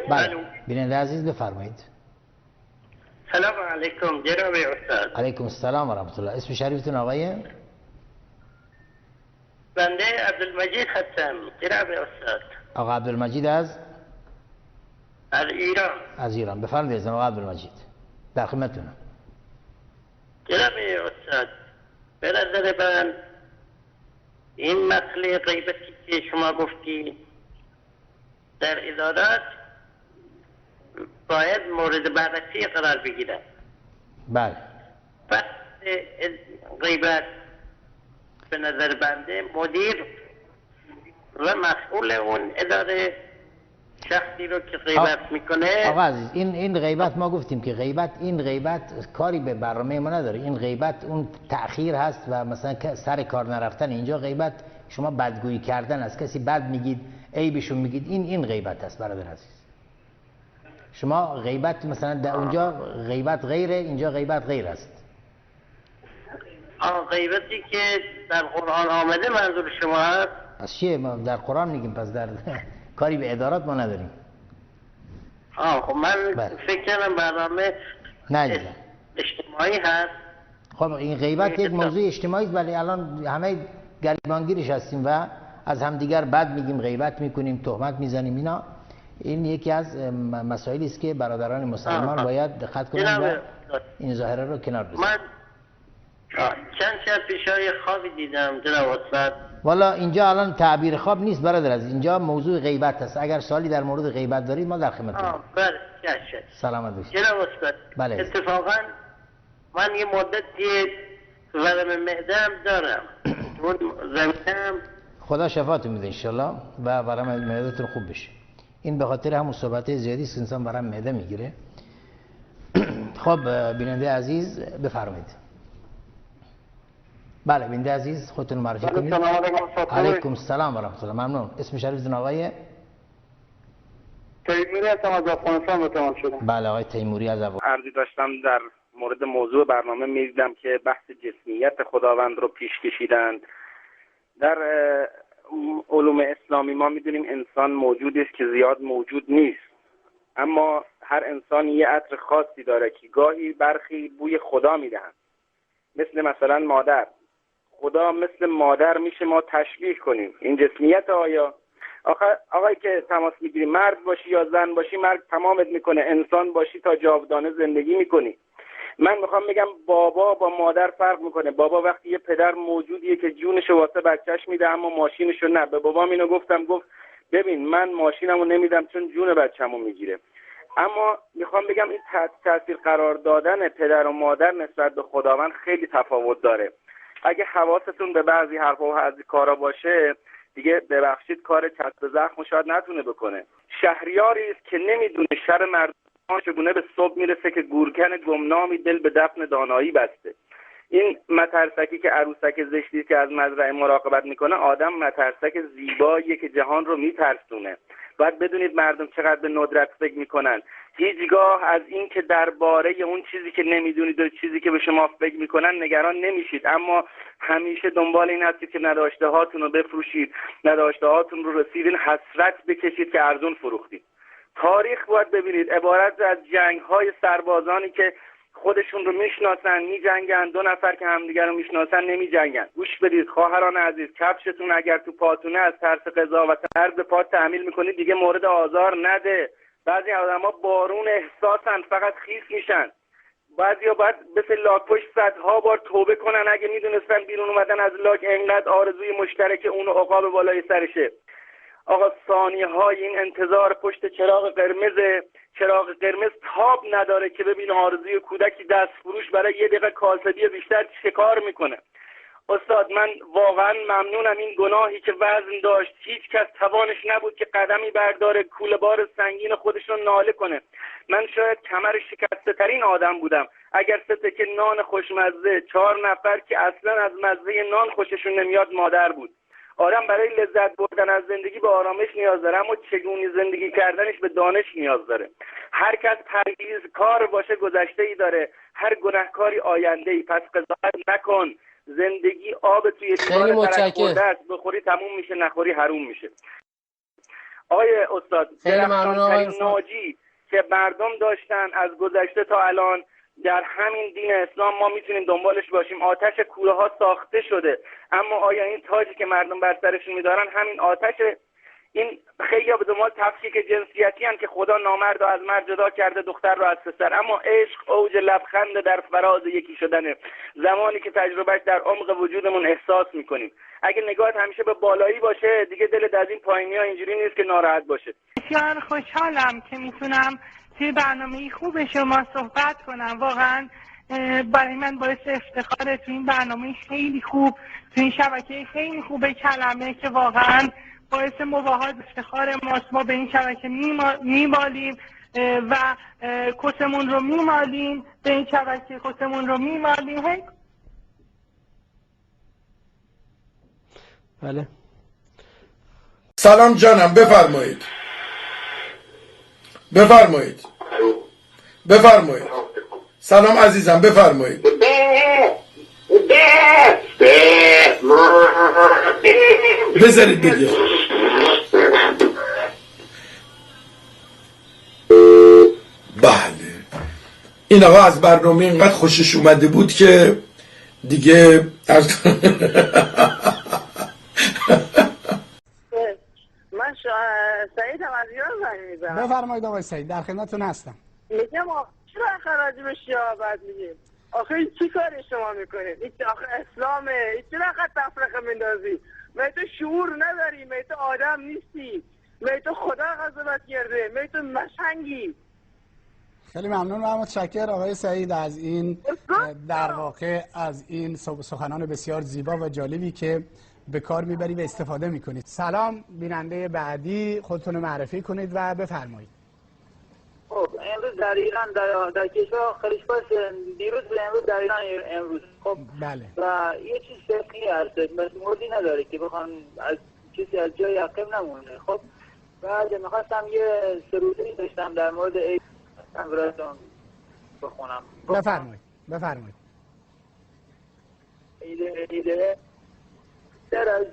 بله بیننده عزیز بفرمایید. سلام علیکم جناب استاد. علیکم السلام و رحمت الله. اسم شریفتون آقای؟ بنده عبدالمجید هستم جناب استاد. آقا عبدالمجید از ایران. از ایران. بفرمایید آقا عبدالمجید، در خدمتتونم. جناب استاد، به نظر من این مسئله غیبتی که شما گفتی در ادارات باید مورد بررسی قرار بگیرد. بله. بحث غیبت به نظر بنده مدیر و مسئول اون اداره شخصی رو که غیبت میکنه. آقا عزیز، این غیبت ما گفتیم که این غیبت کاری به برنامه ما نداره. این غیبت اون تأخیر هست و مثلا سر کار نرفتن. اینجا غیبت شما بدگویی کردن، از کسی بد میگید، عیبشون میگید، این غیبت است برادر عزیز. شما غیبت مثلا در اونجا غیبت غیره، اینجا غیبت غیر است. غیبتی که در قرآن آمده منظور شما هست؟ از چیه؟ ما در قرآن میگیم، پس در کاری به ما نداریم. خب من فکر کردم برنامه اجتماعی هست. خب این غیبت یک موضوع اجتماعی است، ولی الان همه گریبانگیرش هستیم و از همدیگر بد میگیم، غیبت میکنیم، تهمت میزنیم. این یکی از مسائلی است که برادران مسلمان باید دقت کنند و این ظاهره رو کنار بزنند. من چند پیشای خوابی دیدم جناب استاد. والا اینجا الان تعبیر خواب نیست برادر عزیز، اینجا موضوع غیبت است. اگر سوالی در مورد غیبت دارید ما در خدمتتونیم. بله سلامت باشید جناب استاد. بله. اتفاقا من یه مدتی ورم معده هم دارم. اون زمینم خدا شفاتون میده انشالله و ورم معده‌تون خوب بشه. این به خاطر همون صحبت زیادی است انسان ورم معده میگیره. خب بیننده عزیز بفرمایید. بله بیننده عزیز خودتون معرفی کنید. علیکم السلام و رحمت الله. ممنون. اسم شریفتون آقای؟ تیموری هستم از افغانستان به تماس شدم. بله آقای تیموری از افغانستان. عرضی داشتم در مورد موضوع برنامه می‌دیدم که بحث جسمیت خداوند رو پیش کشیدند. در علوم اسلامی ما می‌دونیم انسان موجودی است که زیاد موجود نیست، اما هر انسان یه عطر خاصی داره که گاهی برخی بوی خدا میدهند. مثلا مادر، خدا مثل مادر میشه ما تشبیه کنیم. این جسمیت آیا آقایی که تماس میگیری مرد باشی یا زن باشی مرد تمامت میکنه، انسان باشی تا جاودانه زندگی میکنی. من میخوام بگم بابا با مادر فرق میکنه. بابا وقتی یه پدر موجودیه که جونشو واسه بچهش میده اما ماشینشو نه. به بابام اینو گفتم، گفت ببین من ماشینمو نمیدم چون جون بچه‌مو میگیره. اما میخوام بگم این تاثیر قرار دادن پدر و مادر نسبت به خداوند خیلی تفاوت داره. اگه حواستون به بعضی حرفا و بعضی کارا باشه دیگه ببخشید کار چسب زخم شاید نتونه بکنه. شهریاری است که نمیدونه شر مردم چگونه به صبح میرسه که گورکن گمنامی دل به دفن دانایی بسته. این مترسکی که عروسک زشتی که از مزرعه مراقبت میکنه آدم مترسک زیباییه که جهان رو میترسونه. باید بدونید مردم چقدر به ندرت فکر میکنن. هیچگاه از این که درباره اون چیزی که نمیدونید و چیزی که به شما فکر میکنن نگران نمیشید، اما همیشه دنبال این هستید که نداشته هاتون رو بفروشید، نداشته هاتون رو رسیدین حسرت بکشید که ارزون فروختید. تاریخ باید ببینید عبارت از جنگ های سربازانی که خودشون رو میشناسن میجنگن، دو نفر که همدیگر رو میشناسن نمیجنگن. گوش بدید خواهران عزیز، کفشتون اگر تو پاتونه از ترس قضاوت عرض پات تحمیل میکنید دیگه مورد آزار نده. بعضی آدما بارون احساسن فقط خیس میشن. بعضیا باید مثل لاک پشت صدها بار توبه کنن اگه میدونستن بیرون اومدن از لاک انقدر آرزوی مشترک اون عقاب بالای سرشه. آقا ثانیه های این انتظار پشت چراغ قرمز تاب نداره که ببین آرزوی کودکی دست فروش برای یه دقیقه کاسبی بیشتر چه کار میکنه. استاد من واقعا ممنونم. این گناهی که وزن داشت هیچ کس توانش نبود که قدمی برداره کوله بار سنگین خودش رو ناله کنه. من شاید کمر شکسته ترین آدم بودم اگر سه تکه نان خوشمزه 4 نفر که اصلا از مزه نان خوششون نمیاد مادر بود. آدم برای لذت بردن از زندگی به آرامش نیاز داره، اما چگونه زندگی کردنش به دانش نیاز داره. هر کس پرهیزکار باشه گذشته‌ای داره، هر گناهکاری آینده‌ای. پس قضاوت نکن. زندگی آب توی لیوان ترک خورده است، بخوری تموم میشه، نخوری حروم میشه. آقای استاد خیلی ممنون آقای ناجی که مردم داشتن از گذشته تا الان در همین دین اسلام ما میتونیم دنبالش باشیم. آتش کوره ها ساخته شده، اما آیا این تاجی که مردم بر سرشون میدارن همین آتش؟ این خیلی به دنبال تفکیک جنسیتی هستند که خدا نامرد رو از مرد جدا کرده، دختر رو از پسر. اما عشق اوج لبخند در فراز یکی شدنه، زمانی که تجربهش در عمق وجودمون احساس میکنیم. اگه نگاهت همیشه به بالایی باشه دیگه دلت از این پایینی ها اینجوری نیست که ناراحت باشه. بسیار خوشحالم که میتونم توی برنامه خوب شما صحبت کنم. واقعا برای من باعث افتخاره تو این برنامه خیلی خوب، تو این شبکه خیلی خوب کلمه که واقعا باعث مباهات افتخار ماست. ما به این شبکه میمالیم و کسمون رو میمالیم، به این شبکه کسمون رو میمالیم. بله. سلام جانم، بفرمایید. بفرمایید. بفرمایید. سلام عزیزم، بفرمایید. بذارید بگه. بله، این آقا از برنامه اینقدر خوشش اومده بود که دیگه من سعید هم از ایران زنگ میزنم. بفرمایید آقای سعید، در خدمتتون هستم. میگم چرا خراجی به شیعه بد میگیم؟ آخه این چی کاری شما میکنید؟ این آخه اسلامه، این چرا خط تفرقه میندازی؟ می تو شعور نداری، می تو آدم نیستی، می تو خدا غضبت کرده، می تو مشنگی. خیلی ممنون و متشکر آقای سعید از این در واقع از این سخنان بسیار زیبا و جالبی که به کار میبری و استفاده میکنید. سلام، بیننده بعدی خودتون معرفی کنید و بفرمایید. خب امروز در ایران در کشور خلیج‌فارس، دیروز به امروز در ایران امروز خب بله. و یه چیز فقهی هست، موردی نداره که بخوام از چیزی از جای عقب نمونه. خب بعد میخواستم یه سرودی داشتم در مورد عید براتون بخونم. بفرمایید. بفرمایید. ایده در از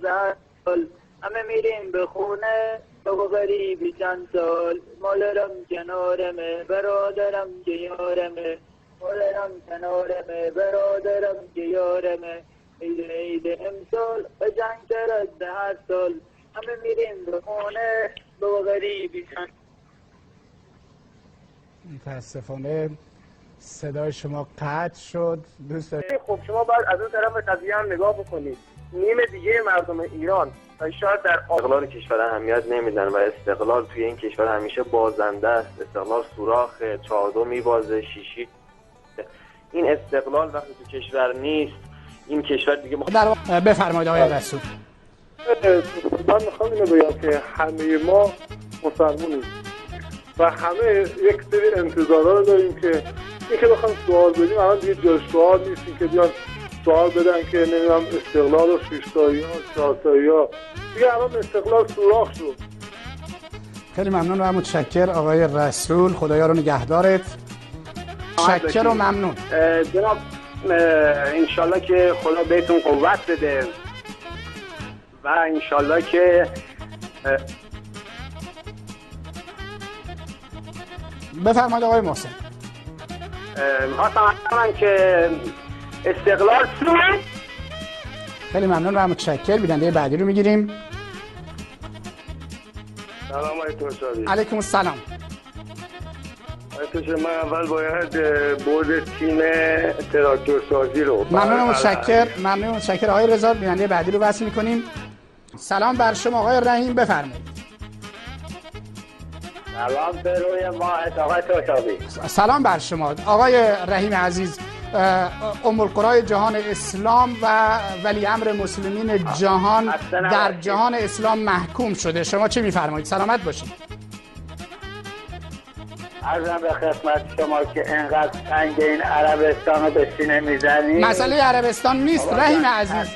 سال همه میریم به خونه، بابا غریبی چند سال، مالرم کنارمه، برادرم که یارمه، مالرم کنارمه، برادرم که یارمه، ایده امسال به جنگ تر از 10 سال، همه میریم به خونه، بابا غریبی چند. متاسفانه صدای شما قطع شد. دوست دارید خب شما باید از اون طرف قضیه هم نگاه بکنید. نیمه دیگه مردم ایران شاید در استقلال کشور اهمیت نمیدن و استقلال توی این کشور همیشه بازنده است. استقلال سوراخ 4-2 میبازه، شیشی. این استقلال وقتی تو کشور نیست این کشور دیگه بفرمایید آقای رسول. من میخوام اینو بگم که همه ما مسلمونیم و همه یک سری انتظارا رو داریم که این که بخوام سوال بدیم الان دیگه جای سوال نیست که بیان سوال بدن که نمیدونم استقلال و 6 تایی ها 4 تایی ها دیگه الان استقلال سوراخ شد. خیلی ممنون و متشکر آقای رسول، خدایا رو نگهدارت. متشکر و ممنون جناب. انشالله که خدا بهتون قوت بده و انشالله که بفرمایید آقای محسن. میخواستم که استقلال سوراخ. خیلی ممنون و متشکر. بیننده بعدی رو میگیریم. سلام علیکم شادی. علیکم السلام. من اول باید بود تیم تراکتور سازی رو ممنون و متشکر آقای رضا. بیننده بعدی رو وصل میکنیم. سلام بر شما آقای رحیم، بفرمایید. سلام به روی ماه آقای توشابی. سلام بر شما آقای رحیم عزیز. ام القرای جهان اسلام و ولی امر مسلمین جهان در جهان اسلام محکوم شده. شما چه میفرمایید؟ سلامت باشید. عرضم به خدمت شما که اینقدر سنگ این عربستان رو به سینه میزنی. مسئله عربستان نیست رحیم عزیز،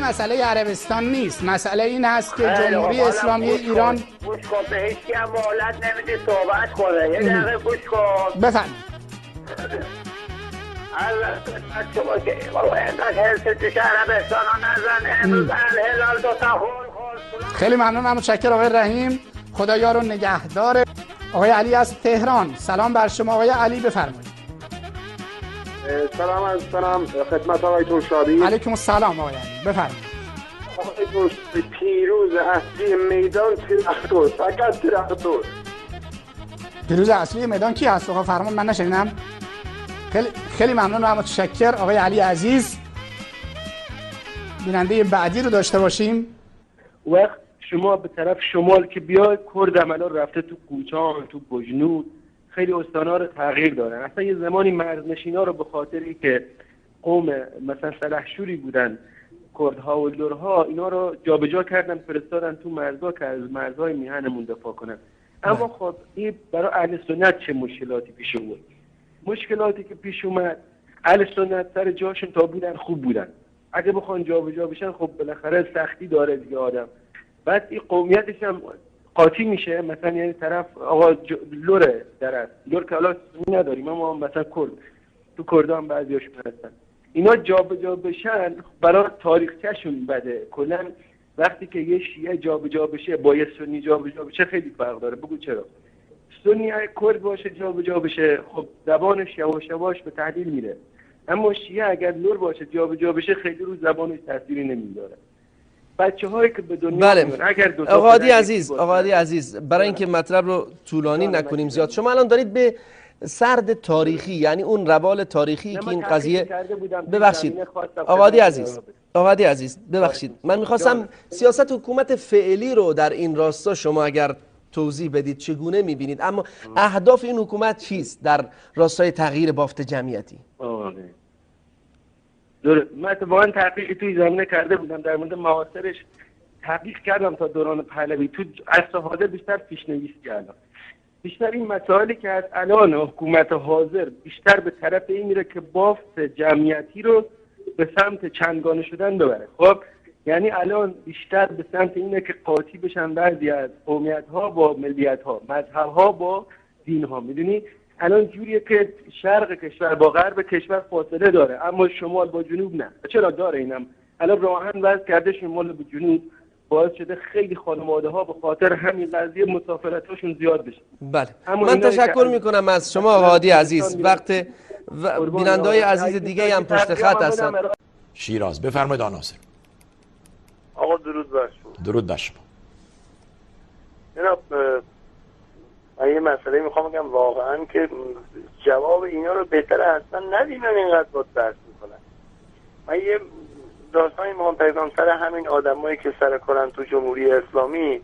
مسئله عربستان نیست. مسئله این هست که جمهوری اسلامی ایران گوش کن، به هیچ کی هم مهلت نمیدی صحبت کنه. یه دقیقه گوش کن. بفرمایید. شما که اینقدر هرس توش عربستان رو نزن. امروز الهلال 2 تا خل. خیلی ممنون و متشکر آقای رحیم. خدایا رو نگهدار. آقای علی از تهران، سلام بر شما آقای علی، بفرمایید. سلام عرض کنم خدمت آقای ترشابی. علیکم السلام آقای علی، بفرمایید. آقای ترشابی، پیروز اصلی میدان تراکتور، فقط تراکتور. پیروز اصلی میدان کی هست آقا؟ فرمان من نشنیدم. خیلی ممنون و متشکر آقای علی عزیز. بیننده بعدی رو داشته باشیم. وقت شما به طرف شمال که بیای، کرد عملا رفته تو کوچان، تو بجنود، خیلی استانا رو تغییر دادن. اصلا یه زمانی مرزنشینا رو به خاطری که قوم مثلا سلحشوری بودن، کردها و لرها، اینا رو جابجا کردن فرستادن تو مرزها که از مرزهای میهنمون دفاع کنن. اما خب این برای اهل سنت چه مشکلاتی پیش اومد؟ مشکلاتی که پیش اومد، اهل سنت سر جاشون تا بودن خوب بودن. اگه بخوان جابجا بشن خب بالاخره سختی داره دیگه آدم. بعد این قومیتش هم قاطی میشه، مثلا یعنی طرف آقا لوره درست لور که حالا نداریم، اما مثلا کرد، تو کردان بعضیاشون هستن، اینا جابجا بشن برای تاریخچه‌شون بده. کلا وقتی که یه شیعه جابجا بشه با یه سنی جابجا بشه خیلی فرق داره. بگو چرا؟ سنی کرد باشه جابجا بشه، خب زبانش یواش یواش به تعدیل میره، اما شیعه اگر لور باشه جابجا بشه خیلی رو زبانش تأثیری نمیذاره. بچه‌هایی که به دنیا میان اگر دو تا آقای عزیز برای اینکه مطلب رو طولانی نکنیم زیاد، شما الان دارید به سرد تاریخی، یعنی اون روال تاریخی که این قضیه، ببخشید آقای عزیز ببخشید، من میخواستم سیاست حکومت فعلی رو در این راستا شما اگر توضیح بدید چگونه میبینید، اما اهداف این حکومت چیست در راستای تغییر بافت جمعیتی؟ من اتفاقا تحقیقی توی زمینه کرده بودم، در مورد معاصرش تحقیق کردم تا دوران پهلوی. تو عصر حاضر بیشتر پیشنویس کردم. بیشتر این مسائلی که از الان حکومت حاضر بیشتر به طرف این میره که بافت جمعیتی رو به سمت چندگانه شدن ببره. خب یعنی الان بیشتر به سمت اینه که قاطی بشن بعضی از قومیت‌ها با ملیت‌ها، مذهب‌ها با دین‌ها. میدونی الان جوریه که شرق کشور با غرب کشور فاصله داره، اما شمال با جنوب نه. چرا داره اینم؟ الان راهن وضع کرده شمال با جنوب، باعث شده خیلی خانواده‌ها به خاطر همین قضیه مسافرت‌هاشون زیاد بشه. بله، من تشکر میکنم از شما هادی عزیز. وقت بیننده‌های عزیز دیگه هم پشت خط هستن. شیراز، بفرمایید آقا ناصر. آقا درود بر شما. درود بر شما. جناب من یه مسئله میخوام بگم، واقعا که جواب اینا رو بهتره اصلا ندیدن، اینقدر با درس میکنن. من یه داستانی میخوام پیغام سر همین آدمایی که سر کارن تو جمهوری اسلامی.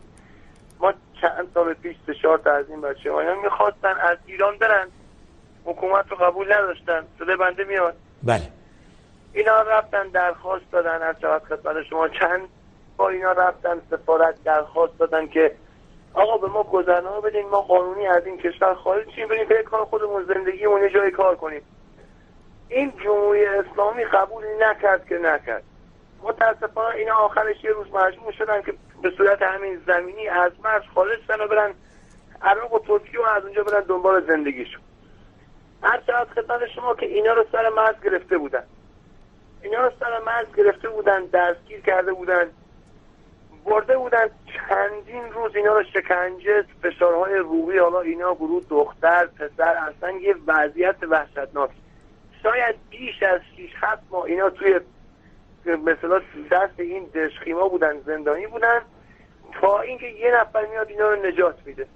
ما چند سال پیش 4 تا از این بچه‌ها میخواستن از ایران برن، حکومت رو قبول نداشتن. صدای بنده میاد؟ بله. اینا رفتن درخواست دادن، از جهت خدمت شما چند بار اینا رفتن سفارت درخواست دادن که آقا به ما گذرنامه بدین، ما قانونی از این کشور خارج شیم، بریم فکر کنیم خودمون زندگیمون یه جای کار کنیم. این جمهوری اسلامی قبول نکرد که نکرد. متاسفانه اینا آخرش یه روز مجبور شدن که به صورت همین زمینی از مرز خارج شدن و برن عراق و ترکیه و از اونجا برن دنبال زندگیشون. هر چقدر خدمت شما که اینا رو سر مرز گرفته بودن، دستگیر کرده بودن، برده بودن چندین روز اینا رو شکنجه، فشارهای روحی، حالا اینا گروه دختر پسر، اصلا یه وضعیت وحشتناک. شاید بیش از 6-7 ماه اینا توی مثلا دست این دشخیما بودن، زندانی بودن، تا اینکه یه نفر میاد اینا رو نجات میده.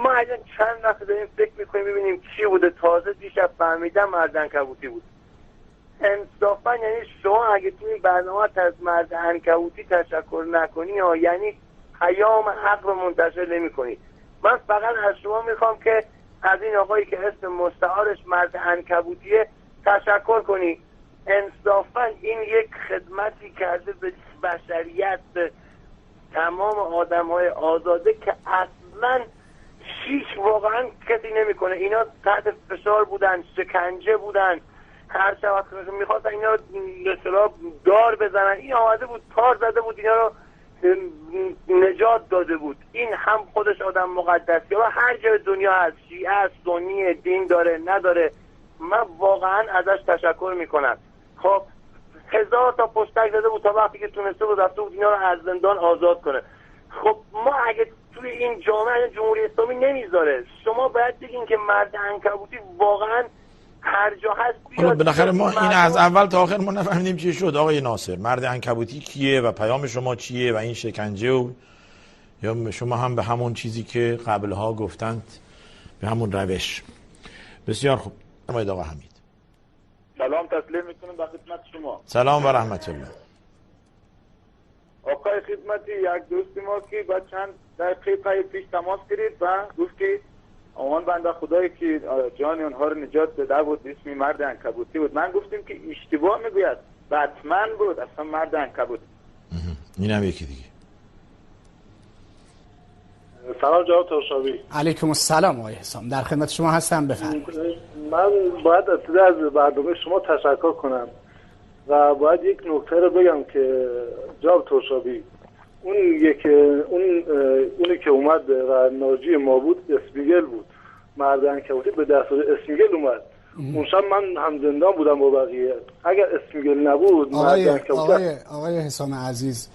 ما الان چند وقت داریم فکر میکنیم ببینیم چی بوده. تازه دیشب فهمیدم مرد عنکبوتی بود. انصافا یعنی شما اگه توی برنامه از مرد عنکبوتی تشکر نکنی یعنی پیام حق رو منتشر نمی کنی. من فقط از شما میخوام که از این آقایی که اسم مستعارش مرد عنکبوتیه تشکر کنی. انصافا این یک خدمتی کرده به بشریت، به تمام آدم‌های آزاده که اصلا هیچ واقعا کسی نمیکنه. اینا تحت فشار بودن، شکنجه بودن، هر شب میخواستن اینا رو مثلا دار بزنن. این آمده بود تار زده بود اینا رو نجات داده بود. این هم خودش آدم مقدسی و هر جای دنیا هست، شیعه است، سنی، دین داره نداره، من واقعا ازش تشکر میکنم. خب 1000 تا پشتک زده بود تا وقتی که تونسته بود رفته بود اینا رو از زندان آزاد کنه. خب ما اگه توی این جامعه جمهوری اسلامی نمیذاره. شما باید بگین که مرد عنکبوتی واقعا هر جا هست بیاد. بالاخره ما این از اول تا آخر ما نفهمیدیم چی شد آقای ناصر. مرد عنکبوتی کیه و پیام شما چیه و این شکنجه و یا شما هم به همون چیزی که قبلها گفتند به همون روش. بسیار خوب. فرمایید آقا حمید. سلام تسلیم میکنم به خدمت شما. سلام و رحمت الله. آقای خدمتی یک دوست ما که با چند دقیقه پیش تماس گرفت و گفت که اون بنده خدایی که جان اونها رو نجات داده بود اسم مرد عنکبوتی بود. من گفتم که اشتباه میگوید، بتمن بود اصلا مرد عنکبوت. این هم یکی دیگه. سلام جناب ترشابی. علیکم السلام آقای حسام، در خدمت شما هستم، بفرمایید. من باید ابتدا از برنامه شما تشکر کنم و باید یک نکته رو بگم که جناب ترشابی اونی که اومد و ناجی ما بود اسمیگل بود. مرد عنکبوتی به دستور اسمیگل اومد. اون شب من هم زندان بودم با بقیه. اگر اسمیگل نبود آقای حسام عزیز،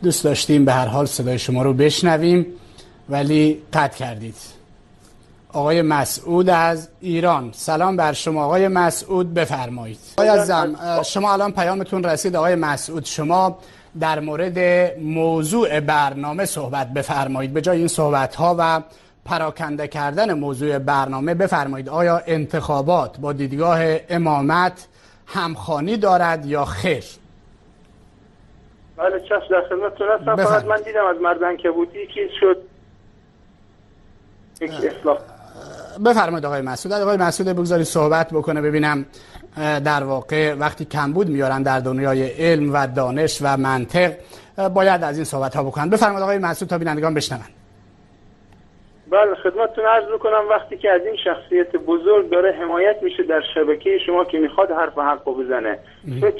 دوست داشتیم به هر حال صدای شما رو بشنویم ولی قطع کردید. آقای مسعود از ایران، سلام بر شما. آقای مسعود بفرمایید. آقای عزیزم، شما الان پیامتون رسید. آقای مسعود، شما در مورد موضوع برنامه صحبت بفرمایید. به جای این صحبت ها و پراکنده کردن موضوع برنامه بفرمایید آیا انتخابات با دیدگاه امامت همخوانی دارد یا خیر؟ بله چشم، در خدمتتون هستم. فقط من دیدم از مرد عنکبوتی که شد یک اصلاح. بفرمایید آقای مسعود. آقای مسعود بگذارید صحبت بکنه ببینم. در واقع وقتی کمبود میارن در دنیای علم و دانش و منطق باید از این صحبت ها بکنن. بفرمایید آقای مسعود تا بینندگان بشنون. بله خدمتتون عرض میکنم وقتی که از این شخصیت بزرگ داره حمایت میشه در شبکه شما که میخواد حرف حق بزنه،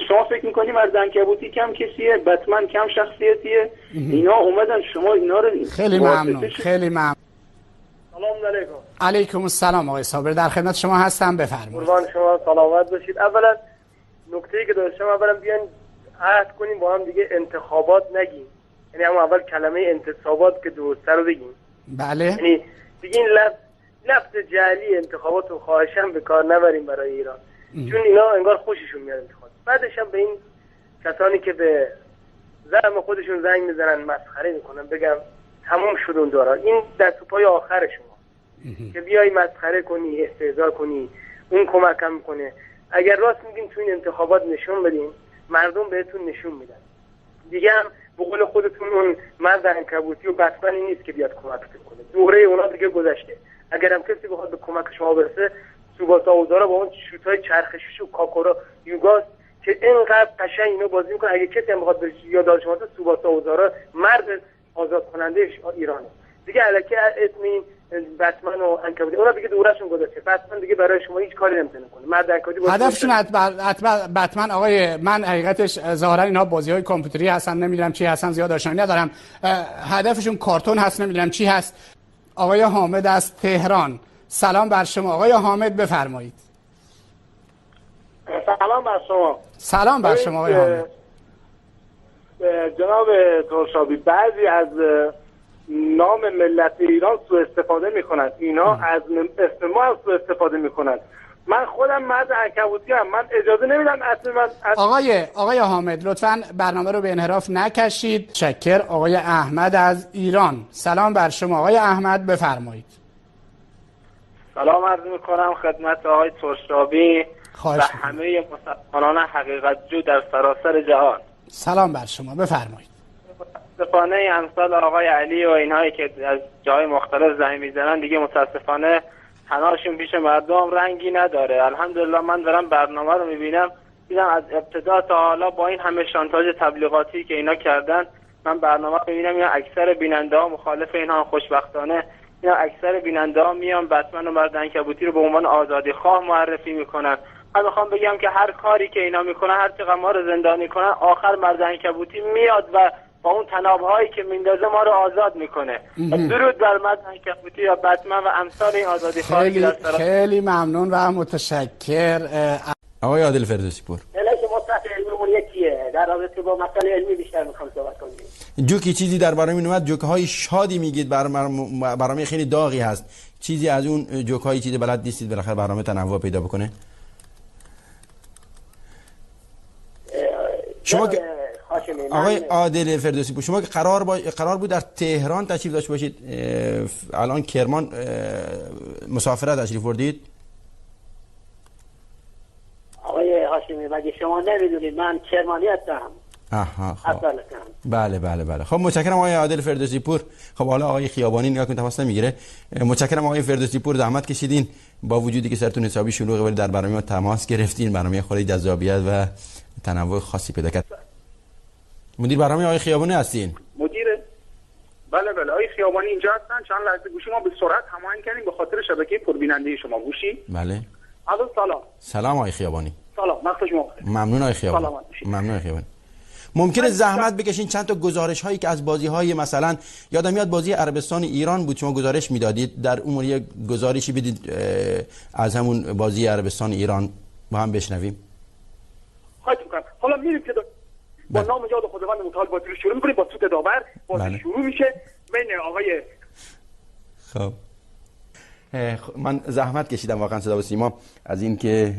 شما فکر میکنی مرد عنکبوتی کم کسیه؟ بتمن کم شخصیتیه؟ اینا اومدن شما اینا رو خیلی ممنون. خیلی ممنون. سلام علیکم. علیکم السلام آقای صابر، در خدمت شما هستم، بفرمایید. قربان شما، سلامت باشید. اولا نکته‌ای که داشتم، اولا بیان عهد کنیم با هم دیگه انتخابات نگیم، یعنی هم اول کلمه انتصابات که درسته رو بگیم. بله. یعنی دیگه این لفظ جعلی انتخابات رو خواهشم به کار نبریم برای ایران، چون اینا انگار خوششون میاد انتخابات. بعدش هم به این کسانی که به زعم خودشون زنگ میزنن مسخره میکنن بگم تموم شد اون دوران. این دست و پای آخر شما که بیای مسخره کنی، استهزا کنی، اون کمکم میکنه. اگر راست میگین تو این انتخابات نشون بدین، مردم بهتون نشون میدن. دیگه هم به قول خودتون اون مرد عنکبوتی و بتمنی نیست که بیاد کمکتون کنه. دوره اونا دیگه گذشته. اگر هم کسی بخواد به کمک شما برسه، سوباتا اوزارا با اون شوتای چرخشش و کاکورا یوگاس که اینقدر قشنگ اینو بازی میکنه، اگه کسی هم بخواد یادداشت کنه، سوباتا اوزارا مرد آزاد کننده ایرانه. دیگه الکی اسم این بتمن و عنکبوتی اونا دیگه دورشون گذشته. بتمن دیگه برای شما هیچ کاری نمیتونه کنه. مرد عنکبوتی هدفشون بتمن آقای، من حقیقتش ظاهرا اینا بازی‌های کامپیوتری هستن، نمیدونم چی هستن، زیاد آشنایی ندارم. هدفشون کارتون هست، نمیدونم چی هست. آقای حامد از تهران، سلام بر شما. آقای حامد بفرمایید. سلام بر شما. سلام بر شما آقای حامد. جناب ترشابی، بعضی از نام ملت ایران سوء استفاده میکنند. اینا از اسم ما هم سوء استفاده میکنند. من خودم مرد عنکبوتی ام. من اجازه نمیدم اسم من آقای حامد لطفاً برنامه رو به انحراف نکشید. تشکر. آقای احمد از ایران، سلام بر شما. آقای احمد بفرمایید. سلام عرض میکنم خدمت آقای ترشابی و همه مسلمانان حقیقت جو در سراسر جهان. سلام بر شما، بفرمایید. متاسفانه امثال آقای علی و اینهایی که از جای مختلف زنگ میزنن دیگه متاسفانه تنهاشون پیش مردم رنگی نداره. الحمدلله من دارم برنامه رو میبینم، دیدم از ابتدا تا حالا با این همه شانتاژ تبلیغاتی که اینا کردن، من برنامه رو میبینم اینا اکثر بیننده ها مخالف اینها. خوشبختانه اینا اکثر بیننده ها میان بتمن و مرد عنکبوتی رو به عنوان آزادی خواه معرفی میکنن. من میخوام بگم که هر کاری که اینا میکنن، هر چقدر ما رو زندانی کنن، آخر مرد عنکبوتی میاد و با اون تنابهایی که میندازه ما رو آزاد میکنه. درود بر مرد عنکبوتی یا بتمن و امثال این آزادی خواهی. خیلی ممنون و متشکر. آقای عادل فردوسی پور. علت مصرف علمیمون یکیه. در رابطه با مسئله علمی بیشتر میخوام صحبت کنیم. جوکی چیزی در برنامه اومد، جوک های شادی میگید، برنامه خیلی داغی هست، چیزی از اون جوک های چیزی بلد نیستید بالاخره برنامه تنوع پیدا بکنه؟ شما آقای عادل فردوسی پور، شما که قرار بود در تهران تشریف داشته باشید، الان کرمان مسافرت تشریف بردید؟ آقای هاشمی مگه شما نمیدونید من کرمانی هستم؟ آها خب. بله. خب متشکرم آقای عادل فردوسی پور. خب حالا آقای خیابانی نگاه کن تماس نمیگیره. متشکرم آقای فردوسی پور، زحمت کشیدین با وجودی که سرتون حسابی شلوغه ولی در برنامه ما تماس گرفتین. برنامه خیلی جذابیت و تنوع خاصی پیدا کرد. مدیر برنامه آقای خیابانی هستین؟ مدیر بله آقای خیابانی اینجا هستن. چند لحظه گوشی ما به سرعت هماهنگ کردیم به خاطر شبکه پربیننده شما. گوشی بله. الو سلام آقای خیابانی. سلام، وقت شما بخیر. ممنون آقای خیابانی. ممنون آقای خیابانی. ممکنه زحمت بکشین چند تا گزارش هایی که از بازی های مثلا یادم میاد بازی عربستان ایران بود شما گزارش میدادید، در اون مورد گزارشی بدید از همون بازی عربستان ایران با هم بشنویم. خواهش می‌کنم. حالا میریم که با نام یاد خداوند متعال بازی رو شروع می‌کنیم، با سوت داور بازی شروع میشه بین آقای خب من زحمت کشیدم واقعا صدا و سیما از این که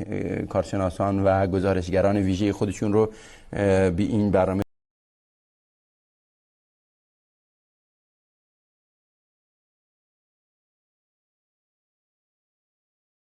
کارشناسان و گزارشگران ویژه خودشون رو به این برنامه